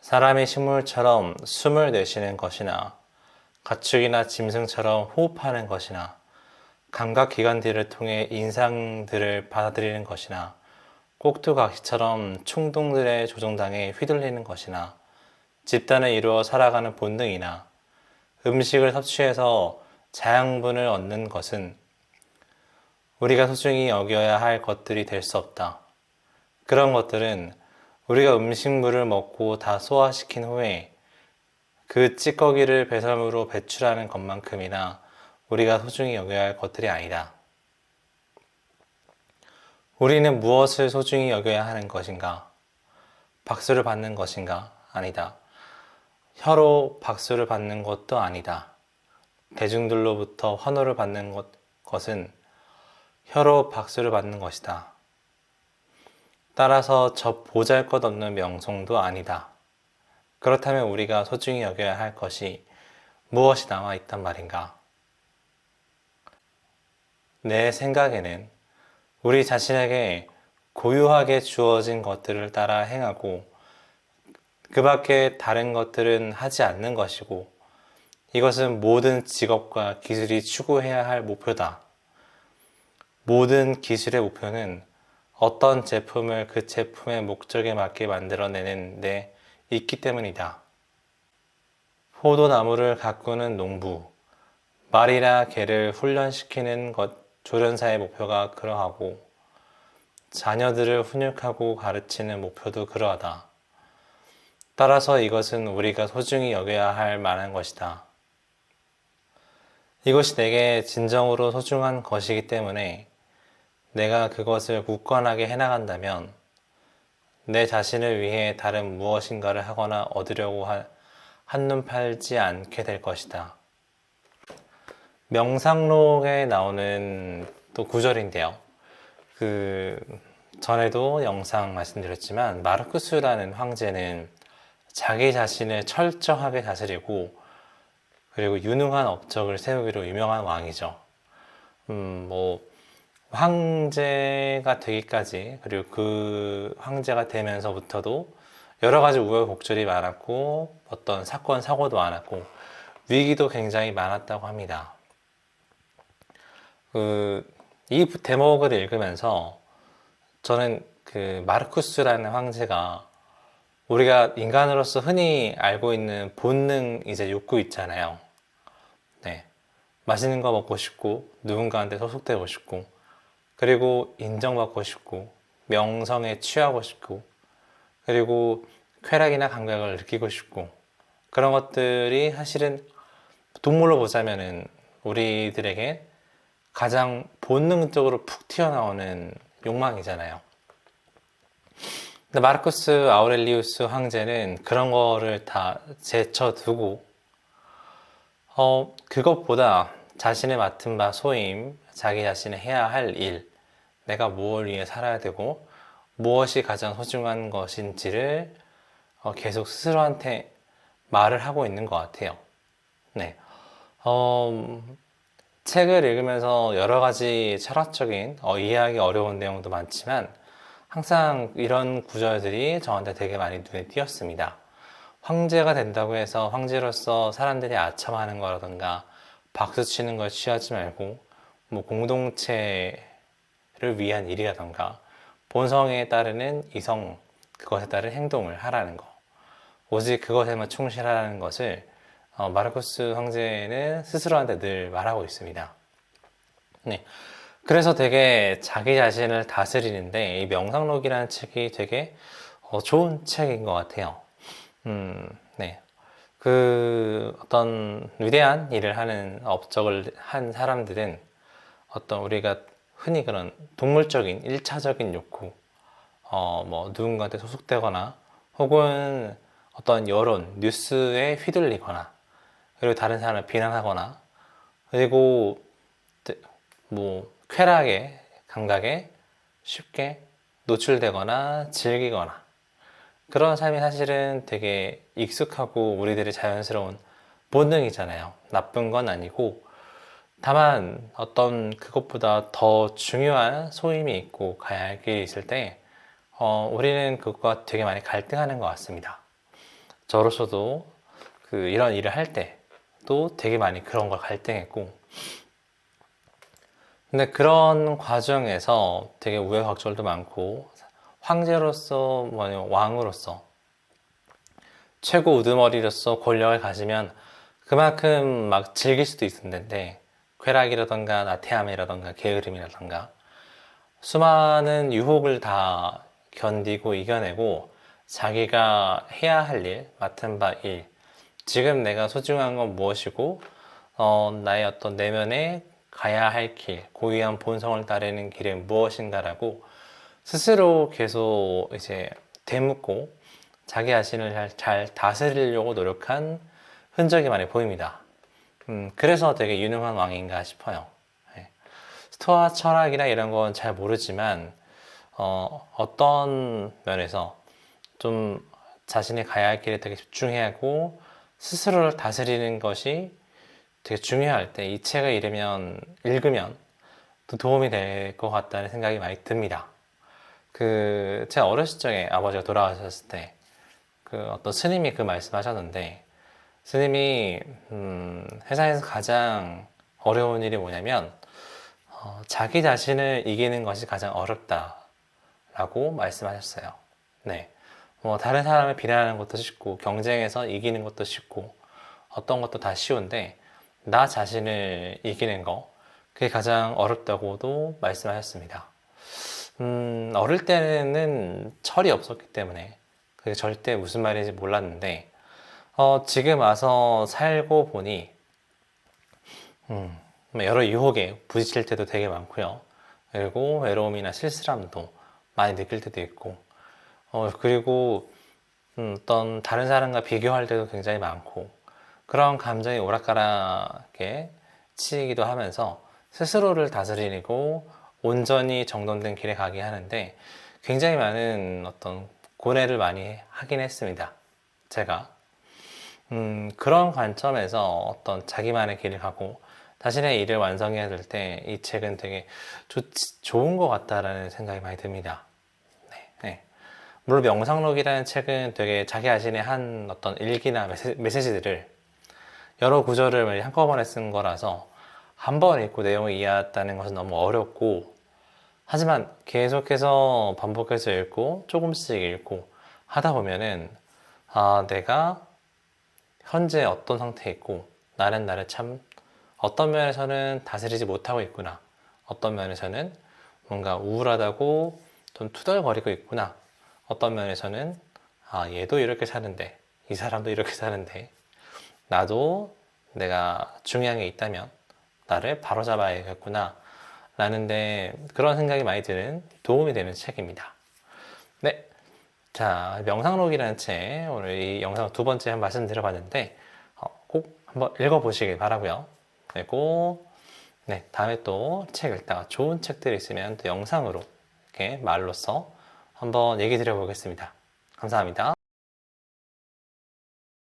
사람이 식물처럼 숨을 내쉬는 것이나 가축이나 짐승처럼 호흡하는 것이나 감각기관들을 통해 인상들을 받아들이는 것이나 꼭두각시처럼 충동들의 조종당에 휘둘리는 것이나 집단을 이루어 살아가는 본능이나 음식을 섭취해서 자양분을 얻는 것은 우리가 소중히 여겨야 할 것들이 될 수 없다. 그런 것들은 우리가 음식물을 먹고 다 소화시킨 후에 그 찌꺼기를 배설물로 배출하는 것만큼이나 우리가 소중히 여겨야 할 것들이 아니다. 우리는 무엇을 소중히 여겨야 하는 것인가? 박수를 받는 것인가? 아니다. 혀로 박수를 받는 것도 아니다. 대중들로부터 환호를 받는 것은 혀로 박수를 받는 것이다. 따라서 저 보잘것없는 명성도 아니다. 그렇다면 우리가 소중히 여겨야 할 것이 무엇이 남아있단 말인가? 내 생각에는 우리 자신에게 고유하게 주어진 것들을 따라 행하고 그 밖에 다른 것들은 하지 않는 것이고 이것은 모든 직업과 기술이 추구해야 할 목표다. 모든 기술의 목표는 어떤 제품을 그 제품의 목적에 맞게 만들어내는 데 있기 때문이다. 포도나무를 가꾸는 농부, 말이나 개를 훈련시키는 것 조련사의 목표가 그러하고 자녀들을 훈육하고 가르치는 목표도 그러하다. 따라서 이것은 우리가 소중히 여겨야 할 만한 것이다. 이것이 내게 진정으로 소중한 것이기 때문에 내가 그것을 굳건하게 해나간다면 내 자신을 위해 다른 무엇인가를 하거나 얻으려고 한눈 팔지 않게 될 것이다. 명상록에 나오는 또 구절인데요. 전에도 영상 말씀드렸지만 마르쿠스라는 황제는 자기 자신을 철저하게 다스리고 그리고 유능한 업적을 세우기로 유명한 왕이죠. 황제가 되기까지 그리고 그 황제가 되면서부터도 여러 가지 우여곡절이 많았고 어떤 사건 사고도 많았고 위기도 굉장히 많았다고 합니다. 이 대목을 읽으면서 저는 그 마르쿠스라는 황제가 우리가 인간으로서 흔히 알고 있는 본능 이제 욕구 있잖아요. 네. 맛있는 거 먹고 싶고 누군가한테 소속되고 싶고 그리고 인정받고 싶고 명성에 취하고 싶고 그리고 쾌락이나 감각을 느끼고 싶고 그런 것들이 사실은 동물로 보자면은 우리들에게 가장 본능적으로 푹 튀어나오는 욕망이잖아요. 근데 마르쿠스 아우렐리우스 황제는 그런 거를 다 제쳐두고 그것보다 자신의 맡은 바 소임, 자기 자신이 해야 할 일, 내가 무엇을 위해 살아야 되고 무엇이 가장 소중한 것인지를 계속 스스로한테 말을 하고 있는 것 같아요. 네. 책을 읽으면서 여러 가지 철학적인 이해하기 어려운 내용도 많지만 항상 이런 구절들이 저한테 되게 많이 눈에 띄었습니다. 황제가 된다고 해서 황제로서 사람들이 아첨하는 거라던가 박수 치는 걸 취하지 말고 공동체를 위한 일이라던가 본성에 따르는 이성, 그것에 따른 행동을 하라는 거, 오직 그것에만 충실하라는 것을 마르쿠스 황제는 스스로한테 늘 말하고 있습니다. 네. 그래서 되게 자기 자신을 다스리는데 이 명상록이라는 책이 되게 좋은 책인 것 같아요. 네. 어떤 위대한 일을 하는 업적을 한 사람들은 어떤 우리가 흔히 그런 동물적인 1차적인 욕구, 누군가한테 소속되거나 혹은 어떤 여론, 뉴스에 휘둘리거나 그리고 다른 사람을 비난하거나 그리고 쾌락에, 감각에 쉽게 노출되거나 즐기거나 그런 삶이 사실은 되게 익숙하고 우리들의 자연스러운 본능이잖아요. 나쁜 건 아니고 다만 어떤 그것보다 더 중요한 소임이 있고 가야 할 길이 있을 때 우리는 그것과 되게 많이 갈등하는 것 같습니다. 저로서도 이런 일을 할 때도 되게 많이 그런 걸 갈등했고, 근데 그런 과정에서 되게 우여곡절도 많고, 황제로서, 왕으로서, 최고 우두머리로서 권력을 가지면 그만큼 막 즐길 수도 있었는데, 쾌락이라던가 나태함이라던가 게으름이라던가 수많은 유혹을 다 견디고 이겨내고 자기가 해야 할 일, 맡은 바 일, 지금 내가 소중한 건 무엇이고 나의 어떤 내면에 가야 할 길, 고유한 본성을 따르는 길은 무엇인가라고 스스로 계속 이제 되묻고 자기 자신을 잘 다스리려고 노력한 흔적이 많이 보입니다. 그래서 되게 유능한 왕인가 싶어요. 네. 스토아 철학이나 이런 건 잘 모르지만 어떤 면에서 좀 자신이 가야 할 길에 되게 집중해야 하고 스스로를 다스리는 것이 되게 중요할 때 이 책을 읽으면 또 도움이 될 것 같다는 생각이 많이 듭니다. 제가 어렸을 적에 아버지가 돌아가셨을 때 어떤 스님이 말씀하셨는데, 스님이 세상에서 가장 어려운 일이 뭐냐면 자기 자신을 이기는 것이 가장 어렵다라고 말씀하셨어요. 네, 다른 사람을 비난하는 것도 쉽고 경쟁에서 이기는 것도 쉽고 어떤 것도 다 쉬운데 나 자신을 이기는 거, 그게 가장 어렵다고도 말씀하셨습니다. 어릴 때는 철이 없었기 때문에 그게 절대 무슨 말인지 몰랐는데 지금 와서 살고 보니 여러 유혹에 부딪힐 때도 되게 많고요. 그리고 외로움이나 쓸쓸함도 많이 느낄 때도 있고 그리고 어떤 다른 사람과 비교할 때도 굉장히 많고 그런 감정이 오락가락에 치이기도 하면서 스스로를 다스리고 온전히 정돈된 길에 가게 하는데 굉장히 많은 어떤 고뇌를 많이 하긴 했습니다. 제가 그런 관점에서 어떤 자기만의 길을 가고 자신의 일을 완성해야 될 때 이 책은 되게 좋은 것 같다라는 생각이 많이 듭니다. 네, 네. 물론 명상록이라는 책은 되게 자기 자신의 한 어떤 일기나 메시지들을 여러 구절을 한꺼번에 쓴 거라서 한 번 읽고 내용을 이해했다는 것은 너무 어렵고, 하지만 계속해서 반복해서 읽고 조금씩 읽고 하다 보면은 내가 현재 어떤 상태에 있고 나는 나를 참 어떤 면에서는 다스리지 못하고 있구나, 어떤 면에서는 뭔가 우울하다고 좀 투덜거리고 있구나, 어떤 면에서는 얘도 이렇게 사는데 이 사람도 이렇게 사는데 나도 내가 중요한 게 있다면 나를 바로잡아야겠구나 라는데 그런 생각이 많이 드는 도움이 되는 책입니다. 네, 자, 명상록이라는 책, 오늘 이 영상 두 번째 말씀드려봤는데 꼭 한번 읽어보시길 바라고요. 그리고 다음에 또 책 읽다가 좋은 책들이 있으면 또 영상으로 이렇게 말로써 한번 얘기 드려보겠습니다. 감사합니다.